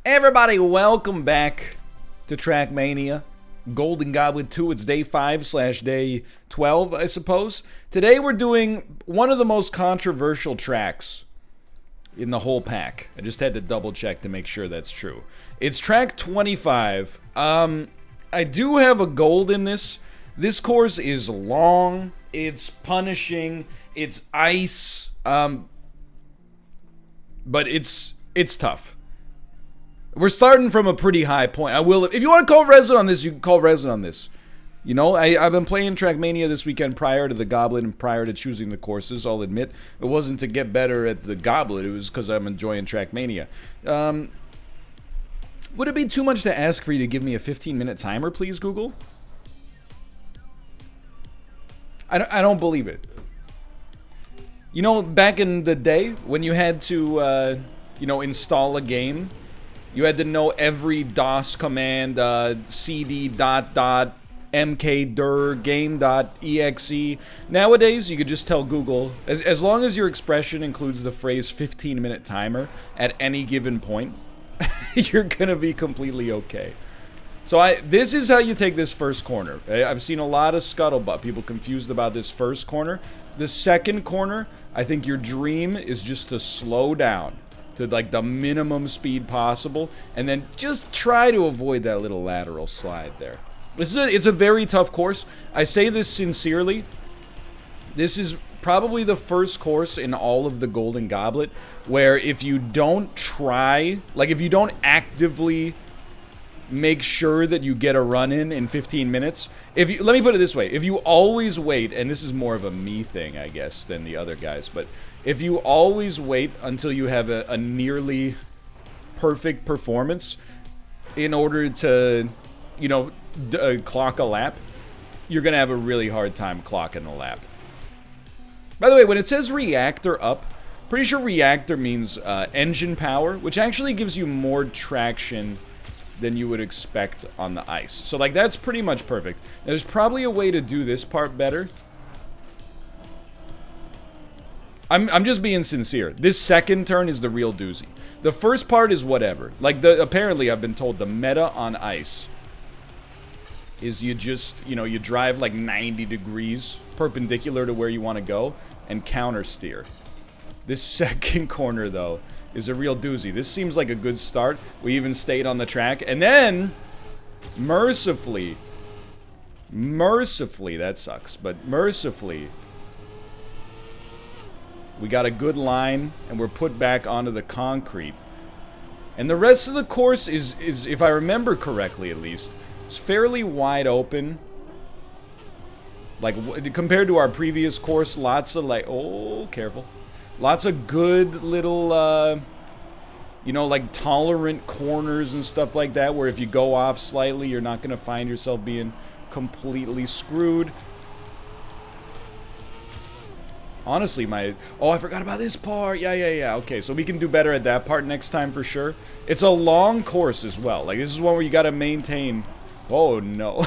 Hey everybody, welcome back to Trackmania. Golden Goblet 2, it's day 5/day 12, I suppose. Today we're doing one of the most controversial tracks in the whole pack. I just had to double check to make sure that's true. It's track 25. I do have a gold in this. This course is long, it's punishing, it's ice, but it's tough. We're starting from a pretty high point. I will, if you want to call Resin on this, you can call Resin on this. You know, I've been playing Trackmania this weekend prior to the Goblet and prior to choosing the courses, I'll admit. It wasn't to get better at the Goblet, it was because I'm enjoying Trackmania. Would it be too much to ask for you to give me a 15-minute timer, please, Google? I don't believe it. You know, back in the day, when you had to, install a game, you had to know every DOS command, cd ... mkdir game.exe. Nowadays, you could just tell Google, as long as your expression includes the phrase 15-minute timer at any given point, you're gonna be completely okay. So this is how you take this first corner. I've seen a lot of scuttlebutt, people confused about this first corner. The second corner, I think your dream is just to slow down to like the minimum speed possible, and then just try to avoid that little lateral slide there. It's a very tough course. I say this sincerely. This is probably the first course in all of the Golden Goblet where if you don't try, like if you don't actively make sure that you get a run in 15 minutes, let me put it this way, if you always wait, and this is more of a me thing, I guess, than the other guys, but if you always wait until you have a nearly perfect performance in order to, clock a lap, you're gonna have a really hard time clocking a lap. By the way, when it says reactor up, pretty sure reactor means engine power, which actually gives you more traction than you would expect on the ice. So like that's pretty much perfect. Now, there's probably a way to do this part better. I'm just being sincere. This second turn is the real doozy. The first part is whatever. Like apparently I've been told the meta on ice is you just, you drive like 90 degrees perpendicular to where you want to go and counter steer. This second corner though is a real doozy. This seems like a good start. We even stayed on the track, and then mercifully, that sucks, but mercifully we got a good line and we're put back onto the concrete. And the rest of the course is if I remember correctly at least, it's fairly wide open. Like compared to our previous course, lots of like, oh, careful. Lots of good little, like tolerant corners and stuff like that, where if you go off slightly, you're not going to find yourself being completely screwed. Honestly, I forgot about this part. Yeah. Okay, so we can do better at that part next time for sure. It's a long course as well. Like, this is one where you got to maintain... Oh, no.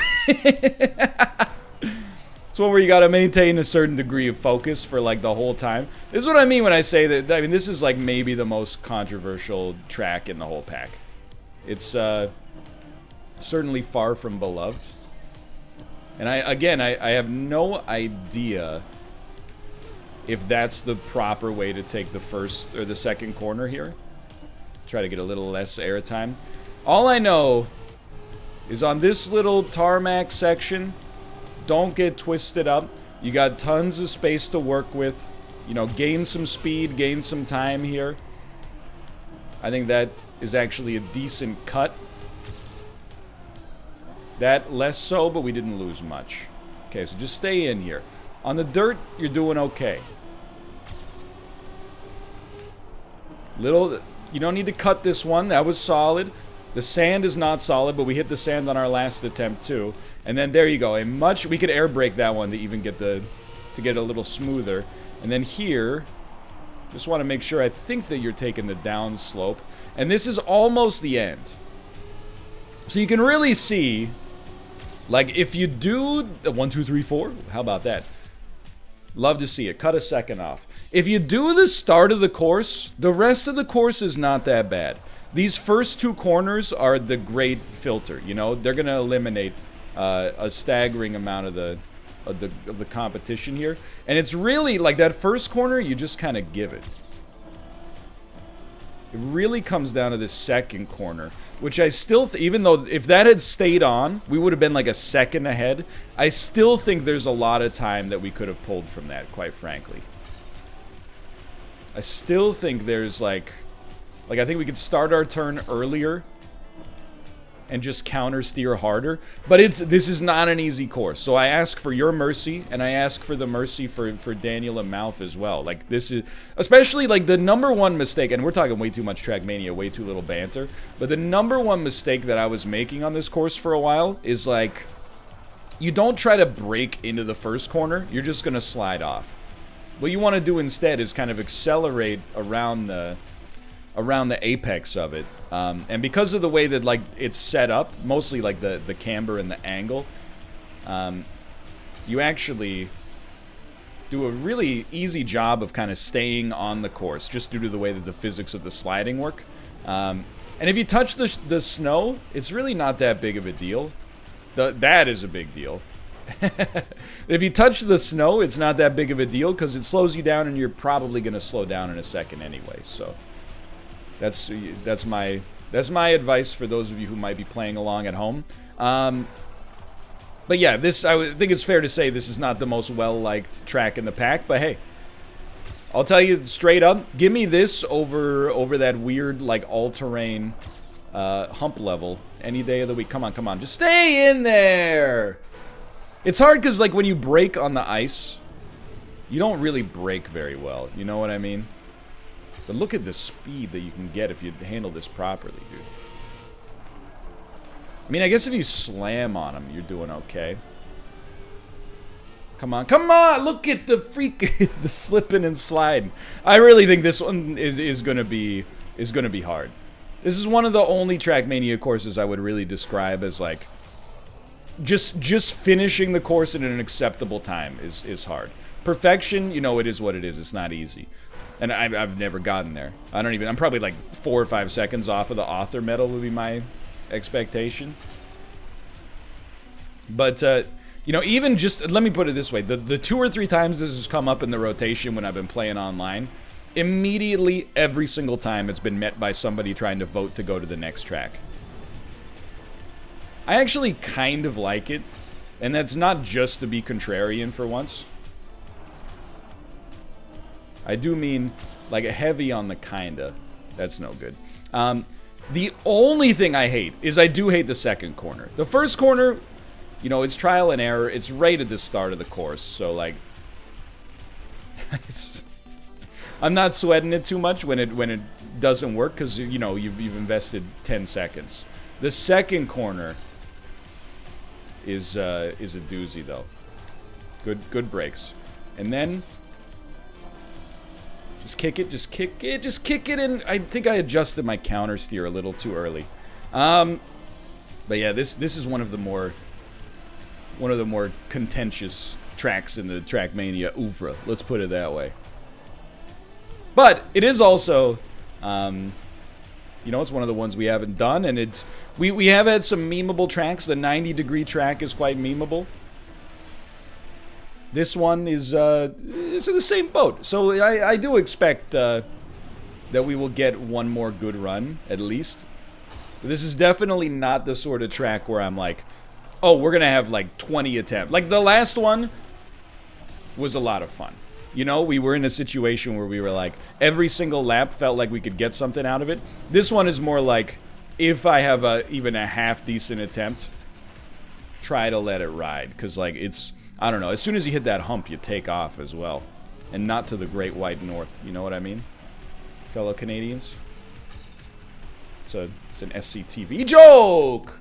It's one where you gotta maintain a certain degree of focus for like the whole time. This is what I mean when I say that. I mean, this is like maybe the most controversial track in the whole pack. It's certainly far from beloved. And I have no idea if that's the proper way to take the first or the second corner here. Try to get a little less airtime. All I know is on this little tarmac section, don't get twisted up. You got tons of space to work with. Gain some speed, gain some time here. I think that is actually a decent cut. That less so, but we didn't lose much. Okay, so just stay in here. On the dirt, you're doing okay. You don't need to cut this one. That was solid. The sand is not solid, but we hit the sand on our last attempt too. And then there you go. We could air brake that one to even get a little smoother. And then here, just want to make sure, I think that you're taking the down slope. And this is almost the end. So you can really see, like if you do the 1, 2, 3, 4, how about that? Love to see it. Cut a second off. If you do the start of the course, the rest of the course is not that bad. These first two corners are the great filter. You know, they're gonna eliminate a staggering amount of the competition here, and it's really like that first corner. You just kind of give it. It really comes down to this second corner, which I still, even though if that had stayed on, we would have been like a second ahead. I still think there's a lot of time that we could have pulled from that, quite frankly. I still think there's like I think we could start our turn earlier and just counter steer harder. But this is not an easy course. So I ask for your mercy, and I ask for the mercy for Daniel and Malf as well. Like, this is, especially like the number one mistake, and we're talking way too much Trackmania, way too little banter, but the number one mistake that I was making on this course for a while is like, you don't try to break into the first corner, you're just gonna slide off. What you want to do instead is kind of accelerate around the apex of it, and because of the way that like it's set up, mostly like the camber and the angle, you actually do a really easy job of kind of staying on the course, just due to the way that the physics of the sliding work. And if you touch the snow, it's really not that big of a deal. That is a big deal. If you touch the snow, it's not that big of a deal because it slows you down, and you're probably going to slow down in a second anyway. So that's my advice for those of you who might be playing along at home. But yeah, I think it's fair to say this is not the most well-liked track in the pack. But hey, I'll tell you straight up, give me this over that weird like all-terrain hump level any day of the week. Come on, just stay in there. It's hard because like when you brake on the ice, you don't really brake very well. You know what I mean? But look at the speed that you can get if you handle this properly, dude. I mean, I guess if you slam on them, you're doing okay. Come on, look at the freak, the slipping and sliding. I really think this one is gonna be hard. This is one of the only Trackmania courses I would really describe as like, just finishing the course in an acceptable time is hard. Perfection, you know, it is what it is. It's not easy. And I've never gotten there. I'm probably like 4 or 5 seconds off of the author medal would be my expectation. But, you know, even just, let me put it this way. The 2 or 3 times this has come up in the rotation when I've been playing online, immediately, every single time, it's been met by somebody trying to vote to go to the next track. I actually kind of like it. And that's not just to be contrarian for once. I do mean, like, a heavy on the kinda. That's no good. The only thing I hate is I do hate the second corner. The first corner, you know, it's trial and error. It's right at the start of the course. So, like, I'm not sweating it too much when it doesn't work because, you know, you've invested 10 seconds. The second corner is a doozy, though. Good brakes. And then just kick it, and I think I adjusted my counter steer a little too early. But yeah, this is one of the more contentious tracks in the Trackmania oeuvre. Let's put it that way. But it is also, you know, it's one of the ones we haven't done, and we have had some memeable tracks. The 90-degree track is quite memeable. This one is in the same boat. So I do expect that we will get one more good run, at least. This is definitely not the sort of track where I'm like, oh, we're going to have like 20 attempts. Like the last one was a lot of fun. You know, we were in a situation where we were like, every single lap felt like we could get something out of it. This one is more like, if I have even a half-decent attempt, try to let it ride. Because, like, it's... I don't know, as soon as you hit that hump, you take off as well. And not to the Great White North, you know what I mean? Fellow Canadians? It's an SCTV joke!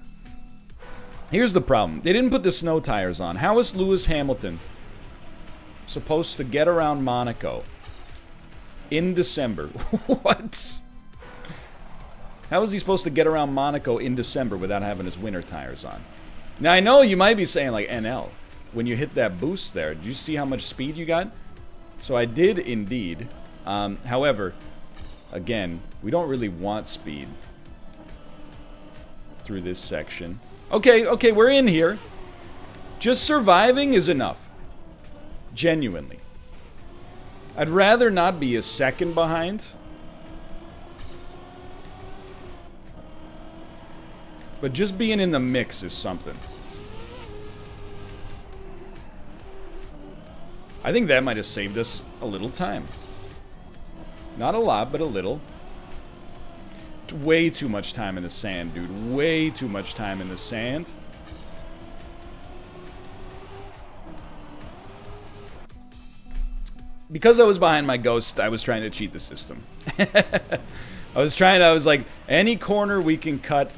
Here's the problem. They didn't put the snow tires on. How is Lewis Hamilton supposed to get around Monaco in December? What? How is he supposed to get around Monaco in December without having his winter tires on? Now, I know you might be saying, like, NL. When you hit that boost there, did you see how much speed you got? So I did indeed. However, again, we don't really want speed. through this section. Okay, okay, we're in here. Just surviving is enough. Genuinely. I'd rather not be a second behind. But just being in the mix is something. I think that might have saved us a little time. Not a lot, but a little. Way too much time in the sand, dude. Way too much time in the sand. Because I was behind my ghost, I was trying to cheat the system. I was like, any corner we can cut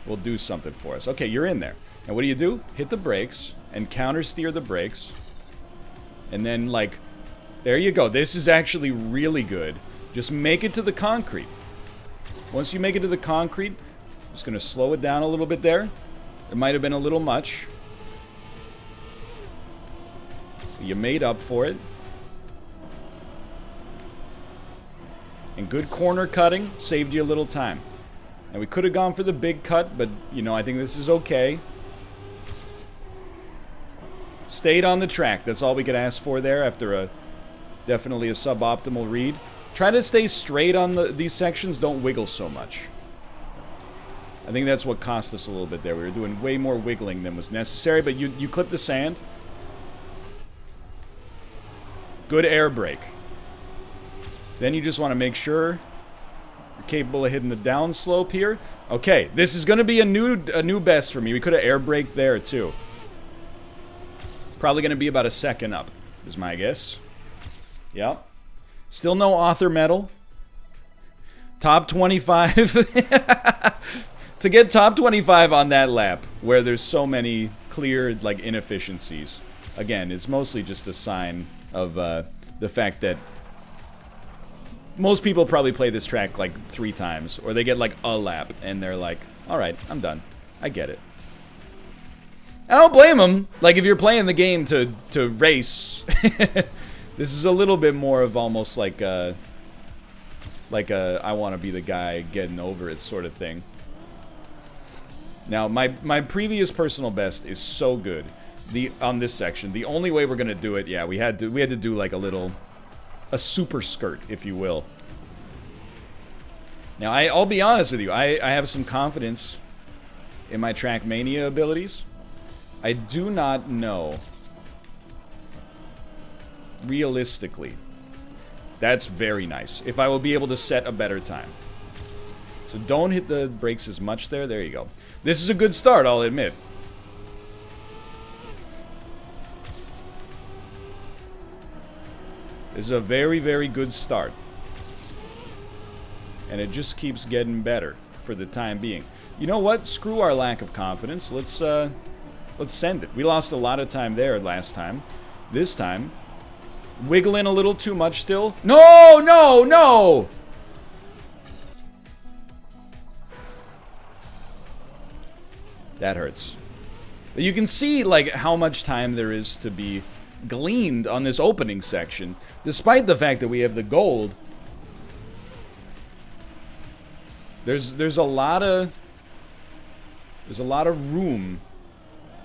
will do something for us. Okay, you're in there. And what do? Hit the brakes and counter steer the brakes. And then, like, there you go. This is actually really good. Just make it to the concrete. Once you make it to the concrete, I'm just going to slow it down a little bit there. It might have been a little much. You made up for it. And good corner cutting saved you a little time. And we could have gone for the big cut, but, you know, I think this is okay. Stayed on the track. That's all we could ask for there after definitely a suboptimal read. Try to stay straight on these sections. Don't wiggle so much. I think that's what cost us a little bit there. We were doing way more wiggling than was necessary, but you clip the sand. Good air brake. Then you just want to make sure you're capable of hitting the downslope here. Okay, this is going to be a new best for me. We could have air braked there too. Probably going to be about a second up, is my guess. Yep. Still no author medal. Top 25. To get top 25 on that lap, where there's so many clear, like, inefficiencies. Again, it's mostly just a sign of the fact that most people probably play this track like 3 times, or they get like a lap and they're like, alright, I'm done. I get it. I don't blame them. Like, if you're playing the game to race, this is a little bit more of almost like a I want to be the guy getting over it sort of thing. Now, my previous personal best is so good. On this section, the only way we're gonna do it, yeah, we had to do like a super skirt, if you will. Now, I'll be honest with you, I have some confidence in my Trackmania abilities. I do not know, realistically, that's very nice, if I will be able to set a better time. So don't hit the brakes as much there. There you go. This is a good start, I'll admit. This is a very, very good start. And it just keeps getting better for the time being. You know what? Screw our lack of confidence. Let's send it. We lost a lot of time there last time. This time, wiggling a little too much still. No, no, no! That hurts. But you can see, like, how much time there is to be gleaned on this opening section, despite the fact that we have the gold. There's a lot of room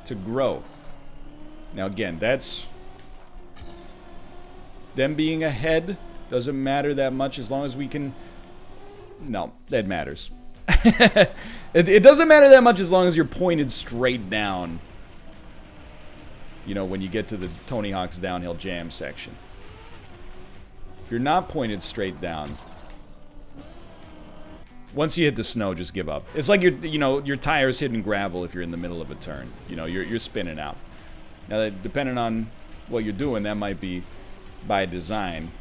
to grow. Now again, that's them being ahead doesn't matter that much as long as we can. No, that matters. It doesn't matter that much as long as you're pointed straight down. You know, when you get to the Tony Hawk's Downhill Jam section. If you're not pointed straight down, once you hit the snow, just give up. It's like your tire's hitting gravel if you're in the middle of a turn. You know, you're spinning out. Now, depending on what you're doing, that might be by design.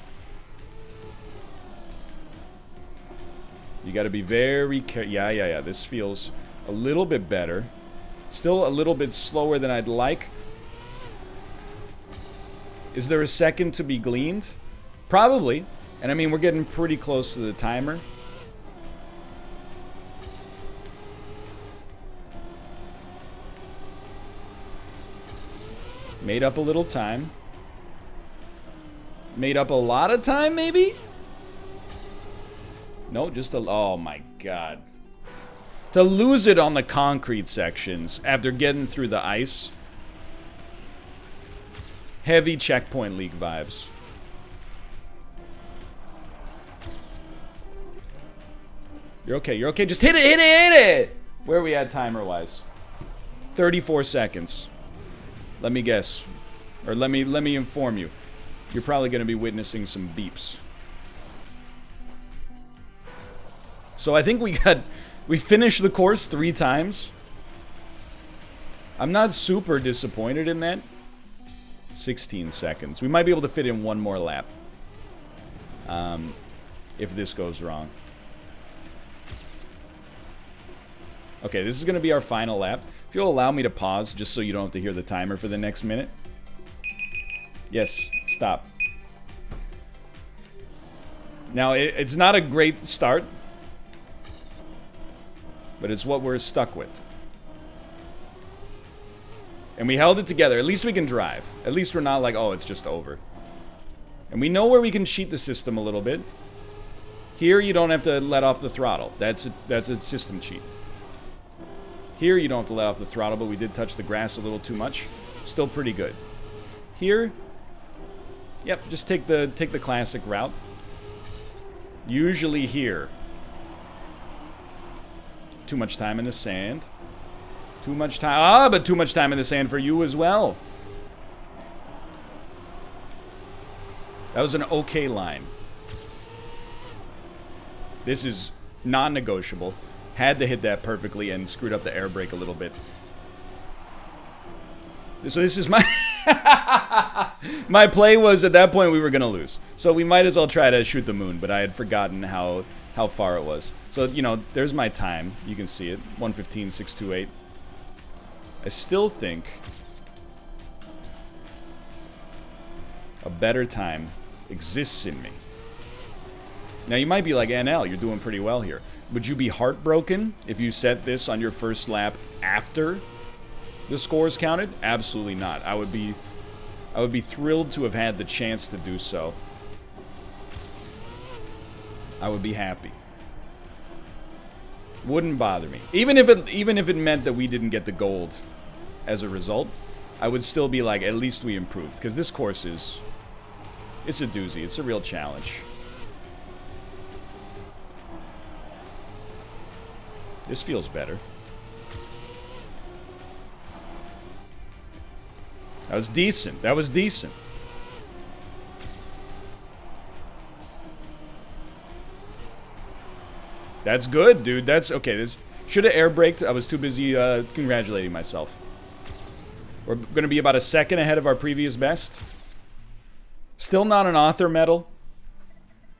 You got to be very careful. Yeah. This feels a little bit better. Still a little bit slower than I'd like. Is there a second to be gleaned? Probably. And I mean, we're getting pretty close to the timer. Made up a little time. Made up a lot of time, maybe? No, just a... Oh, my God. To lose it on the concrete sections after getting through the ice. Heavy Checkpoint League vibes. You're okay, you're okay. Just hit it, hit it, hit it! Where are we at timer-wise? 34 seconds. Let me guess. Or let me inform you. You're probably going to be witnessing some beeps. So I think we finished the course 3 times. I'm not super disappointed in that. 16 seconds. We might be able to fit in one more lap. If this goes wrong. Okay, this is going to be our final lap. If you'll allow me to pause, just so you don't have to hear the timer for the next minute. Yes, stop. Now, it's not a great start. But it's what we're stuck with. And we held it together. At least we can drive. At least we're not like, oh, it's just over. And we know where we can cheat the system a little bit. Here, you don't have to let off the throttle. That's a system cheat. Here, you don't have to let off the throttle, but we did touch the grass a little too much. Still pretty good. Here, yep, just take the classic route. Usually here. Too much time in the sand. Too much time. Ah, but too much time in the sand for you as well. That was an okay line. This is non-negotiable. Had to hit that perfectly and screwed up the air brake a little bit. So this is my... my play was at that point we were going to lose. So we might as well try to shoot the moon, but I had forgotten how far it was. So, you know, there's my time. You can see it. 1:15.628. I still think a better time exists in me. Now, you might be like, NL, you're doing pretty well here. Would you be heartbroken if you set this on your first lap after the scores counted? Absolutely not. I would be thrilled to have had the chance to do so. I would be happy. Wouldn't bother me. Even if it meant that we didn't get the gold as a result, I would still be like, at least we improved. Because this course it's a doozy. It's a real challenge. This feels better. That was decent. That was decent. That's good, dude. That's okay. This should have air braked. I was too busy congratulating myself. We're going to be about a second ahead of our previous best. Still not an author medal,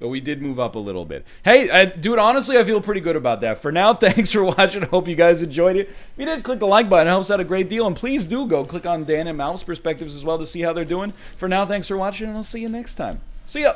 but we did move up a little bit. Hey, dude, honestly, I feel pretty good about that. For now, thanks for watching. I hope you guys enjoyed it. If you did, click the like button. It helps out a great deal. And please do go click on Dan and Mal's perspectives as well to see how they're doing. For now, thanks for watching, and I'll see you next time. See ya!